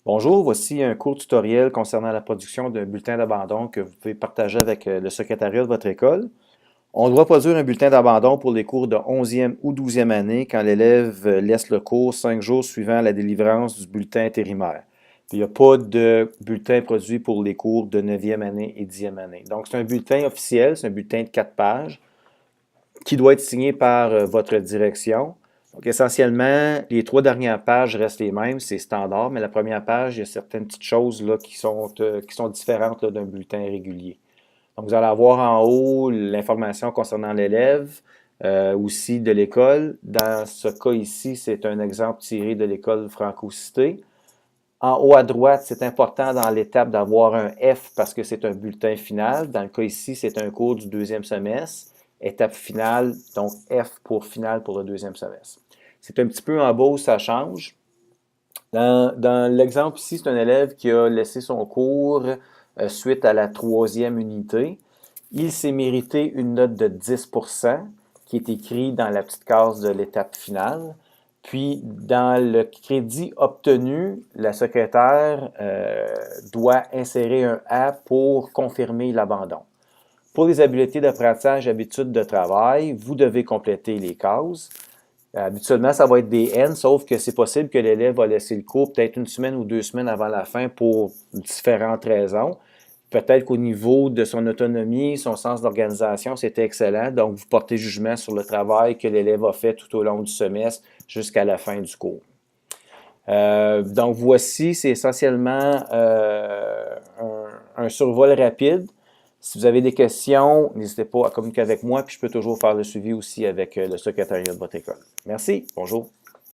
Bonjour, voici un court tutoriel concernant la production d'un bulletin d'abandon que vous pouvez partager avec le secrétariat de votre école. On doit produire un bulletin d'abandon pour les cours de 11e ou 12e année quand l'élève laisse le cours 5 jours suivant la délivrance du bulletin intérimaire. Il n'y a pas de bulletin produit pour les cours de 9e année et 10e année. Donc, c'est un bulletin officiel, c'est un bulletin de 4 pages qui doit être signé par votre direction. Donc, essentiellement, les 3 dernières pages restent les mêmes, c'est standard, mais la première page, il y a certaines petites choses là, qui sont différentes d'un bulletin régulier. Donc, vous allez avoir en haut l'information concernant l'élève, aussi de l'école. Dans ce cas ici, c'est un exemple tiré de l'école Franco-Cité. En haut à droite, c'est important dans l'étape d'avoir un F parce que c'est un bulletin final. Dans le cas ici, c'est un cours du deuxième semestre. Étape finale, donc F pour finale pour le deuxième semestre. C'est un petit peu en bas où ça change. Dans l'exemple ici, c'est un élève qui a laissé son cours suite à la troisième unité. Il s'est mérité une note de 10% qui est écrite dans la petite case de l'étape finale. Puis, dans le crédit obtenu, la secrétaire doit insérer un A pour confirmer l'abandon. Pour les habiletés d'apprentissage et habitudes de travail, vous devez compléter les cases. Habituellement, ça va être des N, sauf que c'est possible que l'élève va laisser le cours peut-être une semaine ou 2 semaines avant la fin pour différentes raisons. Peut-être qu'au niveau de son autonomie, son sens d'organisation, c'était excellent. Donc, vous portez jugement sur le travail que l'élève a fait tout au long du semestre jusqu'à la fin du cours. Donc, voici, c'est essentiellement un survol rapide. Si vous avez des questions, n'hésitez pas à communiquer avec moi, puis je peux toujours faire le suivi aussi avec le secrétariat de votre école. Merci, bonjour.